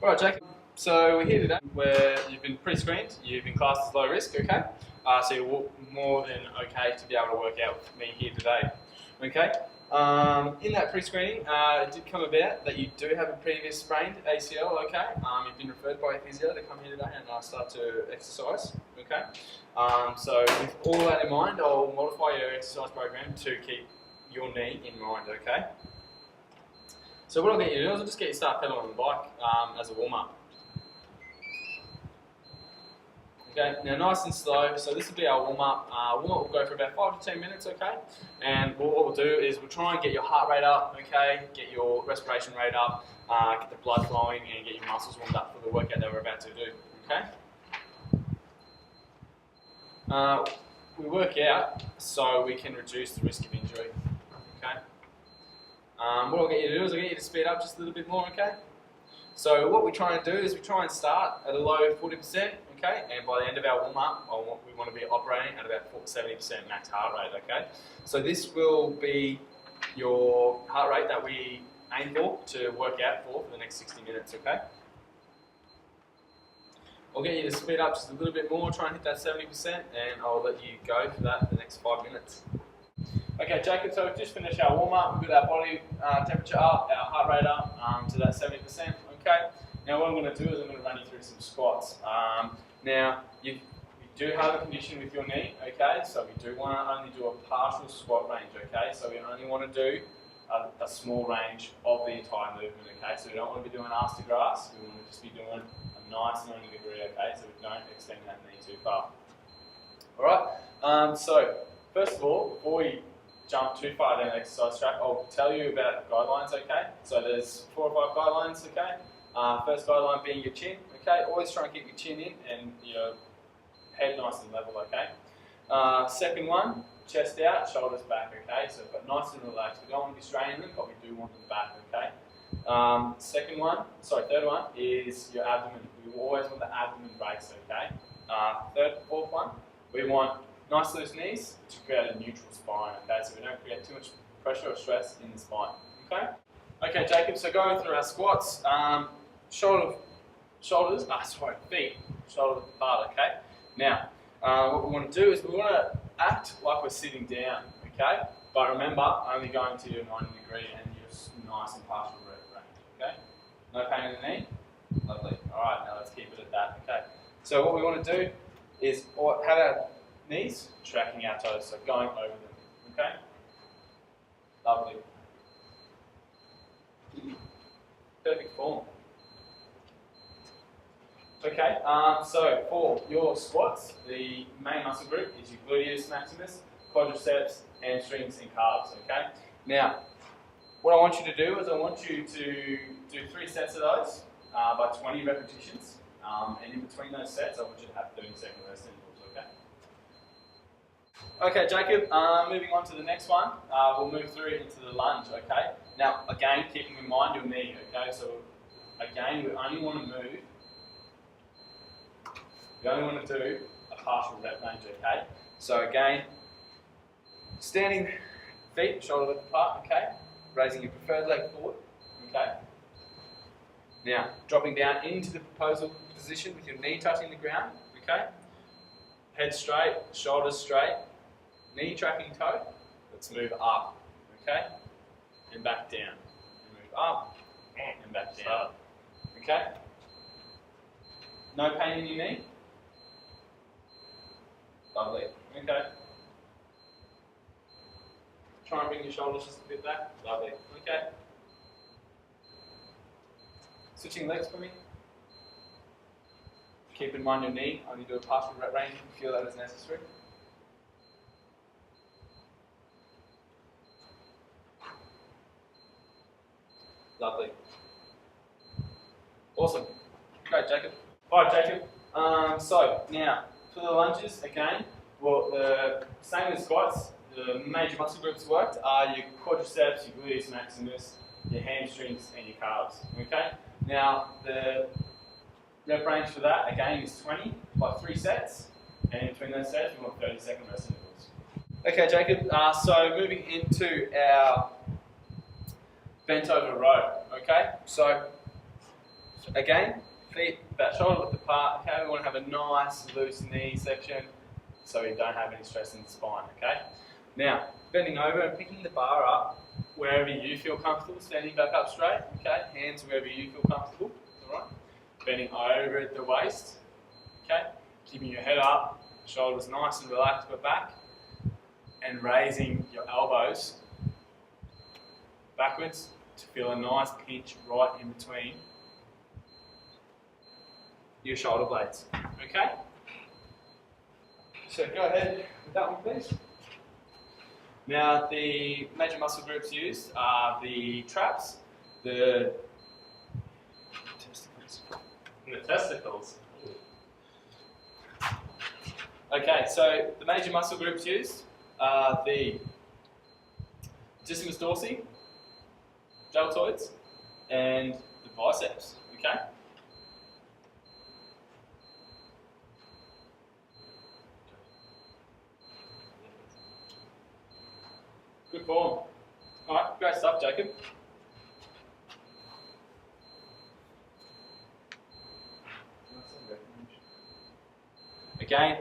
Alright, Jacob, so we're here today where you've been pre-screened, you've been classed as low risk, okay? So you're more than okay to be able to work out with me here today, okay? In that pre-screening, it did come about that you do have a previous sprained ACL, okay? You've been referred by a physio to come here today and start to exercise, okay? So with all that in mind, I'll modify your exercise program to keep your knee in mind, okay? So what I'll get you to do is I'll just get you to start pedaling on the bike as a warm-up. Okay, now nice and slow, so this will be our warm-up. Warm-up will go for about 5 to 10 minutes, okay? And what we'll do is we'll try and get your heart rate up, okay? Get your respiration rate up, get the blood flowing and get your muscles warmed up for the workout that we're about to do, okay? We work out so we can reduce the risk of injury, okay? What I'll get you to do is I'll get you to speed up just a little bit more, okay? So what we try and do is we try and start at a low 40%, okay? And by the end of our warm-up, we want to be operating at about 70% max heart rate, okay? So this will be your heart rate that we aim for to work out for the next 60 minutes, okay? I'll get you to speed up just a little bit more, try and hit that 70%, and I'll let you go for that for the next 5 minutes. Okay, Jacob, so we've just finished our warm-up. We've got our body temperature up, our heart rate up to that 70%, okay? Now what I'm going to do is I'm going to run you through some squats. Now, you do have a condition with your knee, okay? So we do want to only do a partial squat range, okay? So we only want to do a small range of the entire movement, okay? So we don't want to be doing arse to grass. We want to just be doing a nice 90 degree, okay? So we don't extend that knee too far. Alright, so first of all, before we jump too far down the exercise track, I'll tell you about the guidelines, okay? So there's 4 or 5 guidelines, okay? First guideline being your chin, okay? Always try and keep your chin in and your head nice and level, okay? Second one, chest out, shoulders back, okay? So but nice and relaxed. We don't want to be straining them, but we do want them back, okay? Third one is your abdomen. We always want the abdomen braced, okay? Fourth one, we want nice loose knees to create a neutral spine, okay? So we don't create too much pressure or stress in the spine, okay? Okay, Jacob, so going through our squats, feet, shoulder apart, okay? Now, what we want to do is we want to act like we're sitting down, okay? But remember, only going to your 90 degree and just nice and partial range, okay? No pain in the knee? Lovely. Alright, now let's keep it at that, okay? So what we want to do is have our knees tracking our toes, so going over them, okay? Lovely. Perfect form. Okay, so for your squats, the main muscle group is your gluteus maximus, quadriceps, hamstrings, and calves, okay? Now, what I want you to do is I want you to do 3 sets of those by 20 repetitions, and in between those sets, I want you to have 30-second rest intervals, okay? Okay, Jacob, moving on to the next one, we'll move through into the lunge, okay? Now, again, keeping in mind your knee, okay? So, again, we only want to move, we only want to do a partial rep range, okay? So, again, standing feet, shoulder width apart, okay? Raising your preferred leg forward, okay? Now, dropping down into the proposal position with your knee touching the ground, okay? Head straight, shoulders straight, knee tracking toe. Let's move up, okay? And back down. And move up and back down. Okay? No pain in your knee? Lovely. Okay. Try and bring your shoulders just a bit back. Lovely. Okay. Switching legs for me. Keep in mind your knee. Only do a partial rep range if you feel that is necessary. Lovely. Awesome. Great, Jacob. Alright, Jacob. So, now, for the lunges, again, well, the same as squats, the major muscle groups worked are your quadriceps, your gluteus maximus, your hamstrings, and your calves. Okay? Now, the rep range for that, again, is 20 by 3 sets, and in between those sets, we want 30-second rest intervals. Okay, Jacob, so moving into our bent over row, okay? So Again, feet about shoulder width apart. Okay, we want to have a nice loose knee section so we don't have any stress in the spine. Okay. Now, bending over and picking the bar up wherever you feel comfortable. Standing back up straight. Okay, hands wherever you feel comfortable. All right. Bending over at the waist. Okay, keeping your head up, shoulders nice and relaxed but back, and raising your elbows backwards to feel a nice pinch right in between your shoulder blades. Okay? So go ahead with that one, please. Now, the major muscle groups used are the traps, the testicles. And the testicles. Okay, so the major muscle groups used are the latissimus dorsi, deltoids, and the biceps. Okay? Good form. Alright, great stuff, Jacob. Again,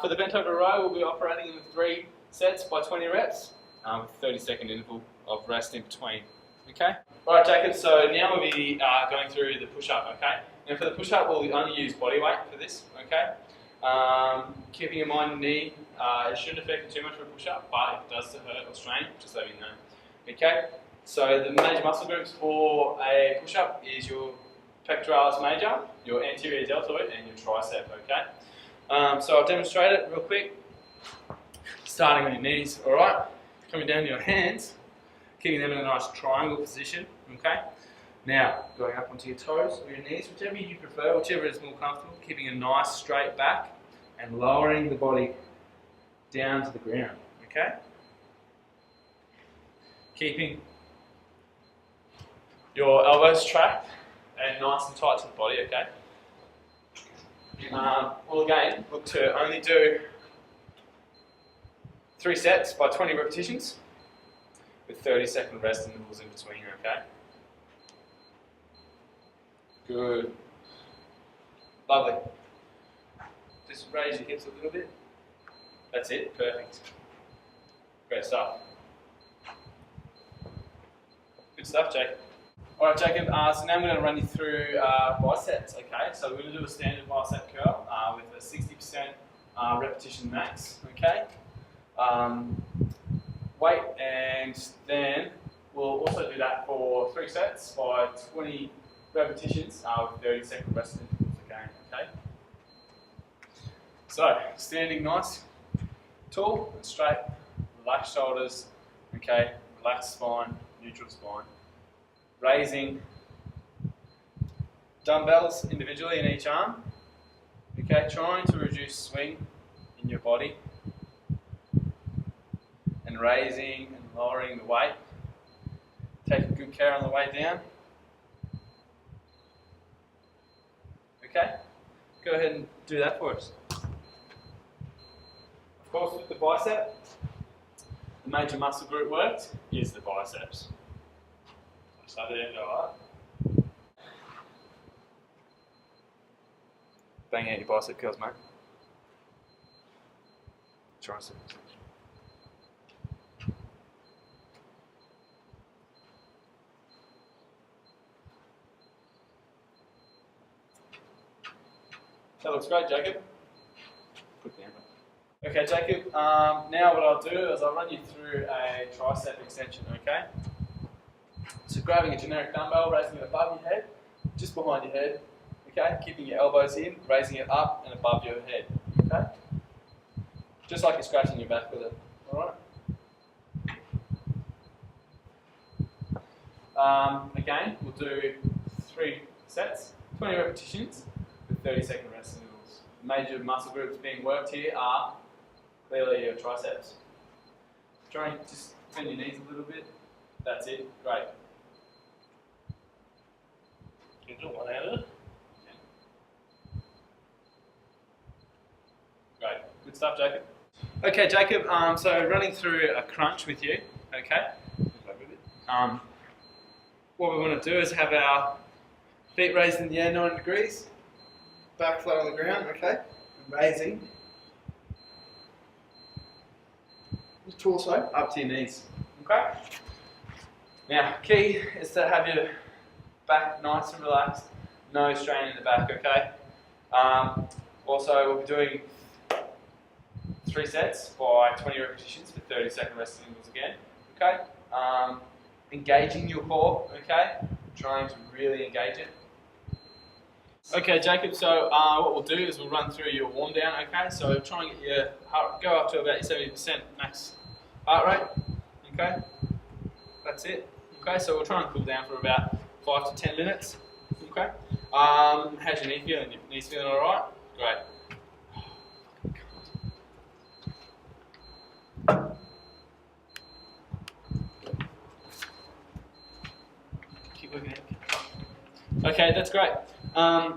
for the bent over row, we'll be operating in 3 sets by 20 reps with a 30-second interval of rest in between. Okay? Alright, Jacob, so now we'll be going through the push-up, okay? Now for the push-up, we'll only use body weight for this, okay? Keeping in mind the knee, it shouldn't affect you too much for a push-up, but if it does hurt or strain, just let me know. Okay? So the major muscle groups for a push-up is your pectoralis major, your anterior deltoid, and your tricep, okay? So I'll demonstrate it real quick. Starting on your knees, alright? Coming down to your hands, keeping them in a nice triangle position, okay? Now, going up onto your toes or your knees, whichever you prefer, whichever is more comfortable, keeping a nice straight back and lowering the body down to the ground, okay? Keeping your elbows tracked and nice and tight to the body, okay? Well, again, look to only do 3 sets by 20 repetitions with 30-second rest intervals in between, okay? Good. Lovely. Just raise your hips a little bit. That's it, perfect. Great stuff. Good stuff, Jacob. Alright, Jacob, so now I'm going to run you through biceps, okay? So we're going to do a standard bicep curl with a 60% repetition max, okay? Weight, and then we'll also do that for 3 sets by 20 repetitions with 30-second rest intervals again, okay? So, standing nice, tall and straight, relaxed shoulders, okay? Relaxed spine, neutral spine. Raising dumbbells individually in each arm, okay? Trying to reduce swing in your body. And raising and lowering the weight. Taking good care on the way down. Okay? Go ahead and do that for us. Of course, with the bicep, the major muscle group worked is the biceps. So there you go, right? Bang out your bicep curls, mate. Triceps. That looks great, Jacob. Put down. Okay, Jacob, now what I'll do is I'll run you through a tricep extension, okay? So grabbing a generic dumbbell, raising it above your head, just behind your head, okay? Keeping your elbows in, raising it up and above your head, okay? Just like you're scratching your back with it, alright? Again, we'll do 3 sets, 20 repetitions, with 30-second rest intervals. The major muscle groups being worked here are clearly your triceps. Try and just bend your knees a little bit. That's it. Great. Can you do one-handed? Great. Good stuff, Jacob. Okay, Jacob, so running through a crunch with you, okay? What we want to do is have our Feet raised in the air 90 degrees. Back flat on the ground, okay? Raising. Torso up to your knees, okay? Now, key is to have your back nice and relaxed, no strain in the back, okay? Also, we'll be doing 3 sets by 20 repetitions for 30-second rest intervals again, okay? Engaging your core, okay? Trying to really engage it. Okay, Jacob, so what we'll do is we'll run through your warm down, okay? So try and get your heart, go up to about your 70% max heart rate, okay? That's it, okay? So we'll try and cool down for about 5 to 10 minutes, okay? How's your knee feeling? Your knee's feeling alright? Great. Keep working it. Okay, that's great.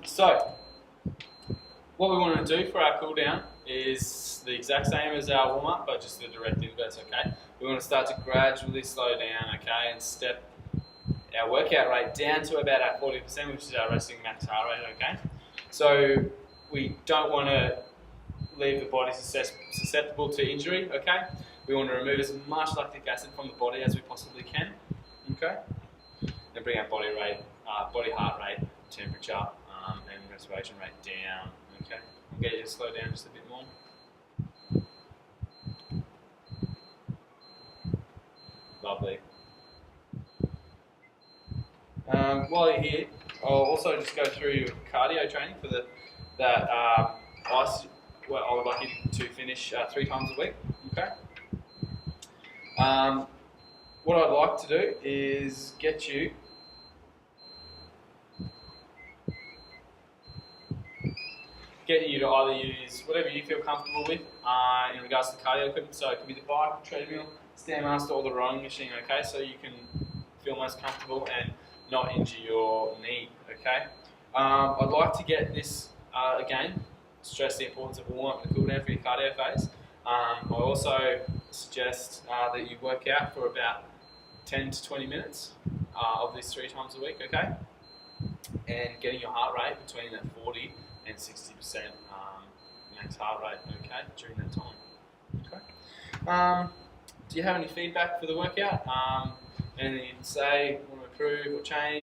So, what we want to do for our cool down is the exact same as our warm up, but just the direct inverse, okay? We want to start to gradually slow down, okay, and step our workout rate down to about our 40%, which is our resting max heart rate, okay? So, we don't want to leave the body susceptible to injury, okay? We want to remove as much lactic acid from the body as we possibly can, okay? And bring our body heart rate, temperature, and respiration rate down, okay? I'll get you to slow down just a bit more. Lovely. While you're here, I'll also just go through your cardio training for I would like you to finish 3 times a week, okay? What I'd like to do is get you to either use whatever you feel comfortable with in regards to cardio equipment. So it could be the bike, treadmill, Stairmaster, or the rowing machine, okay? So you can feel most comfortable and not injure your knee, okay? I'd like to get this, again, stress the importance of warm up and cool down for your cardio phase. I also suggest that you work out for about 10 to 20 minutes of this 3 times a week, okay? And getting your heart rate between that 40 and 60% max heart rate, okay, during that time, okay? Do you have any feedback for the workout? Anything you'd say, want to improve or change?